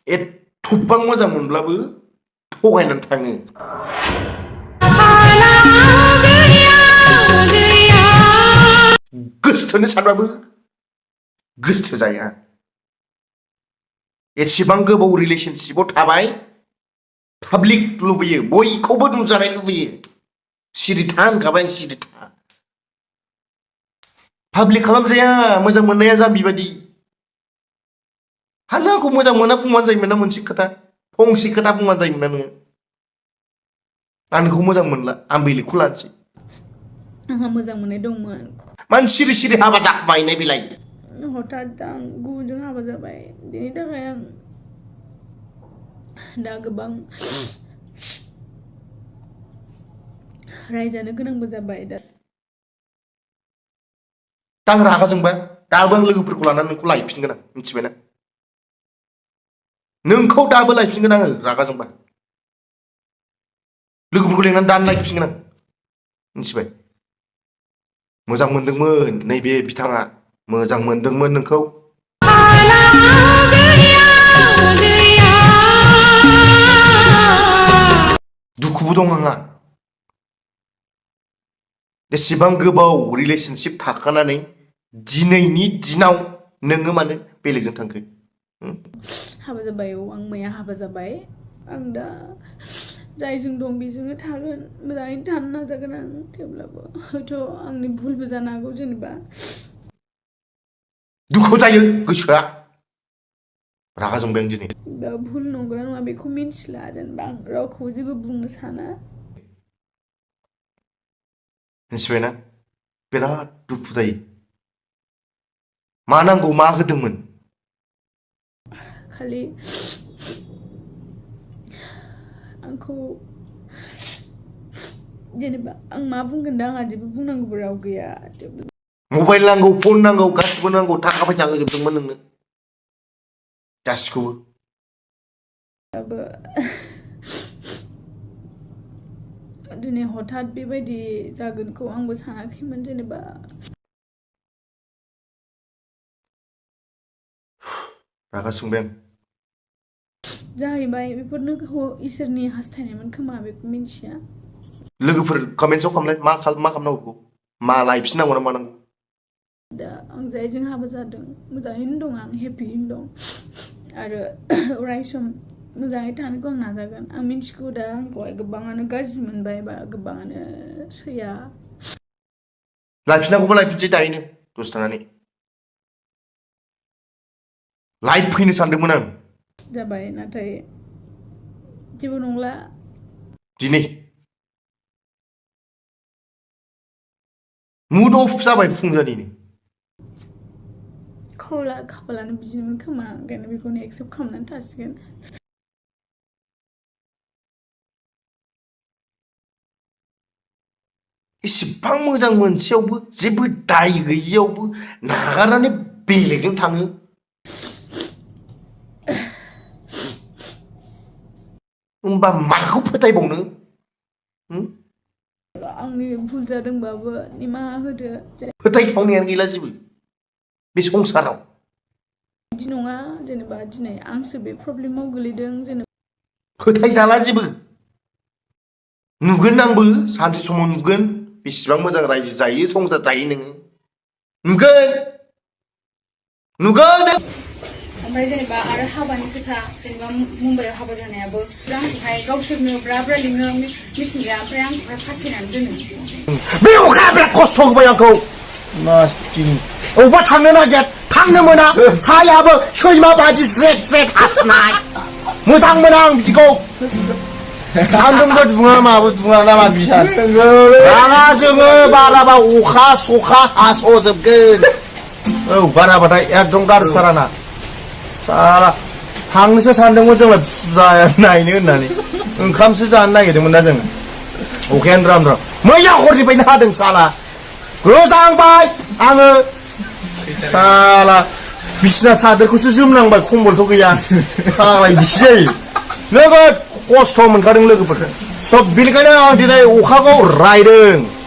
एथ'बां मोजां मोनब्लाबो थगायनानै थाङो गोसोथोनो सानबाबो गोसो जाया एसेबां गोबाव रिलेशनशिपआव थाबाय पाब्लिक लुबैयो बयखौबो नुजानाय लुबैयो सिरि था होनखाबाय आं सिरि था पाब्लिक खालामजाया मोजां मोननाया जाम्बि बायदि हानो आंखौ मोजां मोना बुंबानो जायोमोन ना मोनसे खोथा फंसे खोथा बुंबानो जायोमोन ना नोङो आं नोंखौ मोजां मोनला आं बेलेगखौ लानोसै आंहा मोजां मोननाय दंमोन मानो सिरि सिरि हाबा जाबायनाय बेलाय हठात आं गुबुनजों हाबा जाबाय बेनि थाखाय आं दा गोबां रायजानो गोनांबो जाबाय दा आं रागा जोंबा दाबो आं लोगोफोरखौ लानानै नोंखौ लायफिनगोन आं मिथिबायना नोंखौ दाबो लायफिनगोन आङो रागा जोंबा लोगोफोरखौ लेंनानै दानो लायफिनगोन आं मिथिबाय मोजां मोनदोंमोन नैबे बिथाङा मोजां मोनदोंमोन नोंखौ दुखुबो दं आंहा एसेबां गोबाव रिलेशनशिप थाखानानै दिनैनि दिनाव नोङो मानो बेलेगजों थांखो हाबा जाबाय आं मैया हाबा जाबाय आं दा जायजों दं बेजोंनो थागोन मोजाङैनो थानो नाजागोन आं थेवब्लाबो हयथ' आंनि भुलबो जानो हागौ जेनेबा दुखु जायो गोसोआ रागा जोंबाय आं दिनै दा भुल नंगौना नङा बेखौ मिन्थिला जेनेबा आं रावखौबो जेबो बुंनो साना मिथिबायना बिराद दुखु जायो मा नांगौ मा होदोंमोन खालि आंखौ जेनेबा आं मा बुंगोन दा आंहा जेबो बुंनांगौबो राव गैया मबाइल नांगौ फन नांगौ गासिबो नांगौ थाखा फैसा होजोबदोंमोन नोंनो गासिखौबो दिनै हठात बेबायदि जागोनखौ आंबो सानाखैमोन जेनेबा रागा जोंबाय आं जाहैबाय बेफोरनो इसोरनि हास्थायनायमोन खोमा बेखौ मिन्थिया लोगोफोर कमेन्ट्सआव खालामलाय मा खालामनांगौ मा लायफिननांगौ ना मानांगौ दा आं जायजों हाबा जादों मोजाङैनो दं आं हेपियैनो दं आरो अराय सम मोजाङै थानोखौ आं नाजागोन आं मिन्थिगौ दा आंखौहाय गोबाङानो गाज्रि मोनबाय बा गोबाङानो सैया लायफिननांगौबा लायफिनसै दायोनो दसे थानानै लाइफ फैनो सानदोंमोन आं जाबाय नाथाय जेबो नंला दिनै मुड अफ जाबाय फुंजानिनो खाफालानो बिदिनोमोन खोमा ओंखायनो बेखौनो एक्सेप्ट खालामनानै थासिगोन एसेबां मोजां मोनसेयावबो जेबो दाय गैयियावबो नागारनानै बेलेगजों थाङो होमबा माखौ फोथायबावनो आंनि भुल जादोंबाबो निमाहा होदो फोथायथावनायानो गैला जेबो बे संसाराव बिदि नङा जेनेबा दिनै आंसो बे प्रब्लेमाव गोलैदों जेनेबा फोथायजाला जेबो नुगोन आंबो सानसे समाव नुगोन बेसेबां मोजां रायजो जायो संसार जायो नोङो नुगोन ओमफ्राय जेनेबा आरो हाबानि खोथा जेनेबा मुम्बाइआव हाबा जानायाबो आंखौहाय गावसोरनो ब्रा ब्रा लिङो मिथिंगाया ओमफ्राय आंखौहाय फासायनानै दोनो बे अखाया बिराद खस्थ' होबाय आंखौ अबेबा थांनो नागिर थांनो मोना हायाबो सैमा बादि ज्रेद ज्रेद हाबनाय मोजां मोना आं बिदिखौ सान्दुंबो दुङा माबो दुङा नामा बिसान रागा जोङो बाराबा अखा सखा हास'जोबगोन औ बाराबाथाय एकदम गारजिथाराना साला थांनोसो सानदोंमोन जोंलाय फुजा नायनो होननानै ओंखामसो जानो नागिरदोंमोन ना जों अखायानो द्राम द्राम मैया हरनिफ्रायनो हादों साला गोजांबाय आङो साला बिसिना सादोरखौसो जोमनांबाय खम्बलथ' गैया फाग्ला बिदिसो जायो नोगोद खस्थ' मोनखादों लोगोफोरजों सब बेनिखायनो आं दिनै अखाखौ रायदों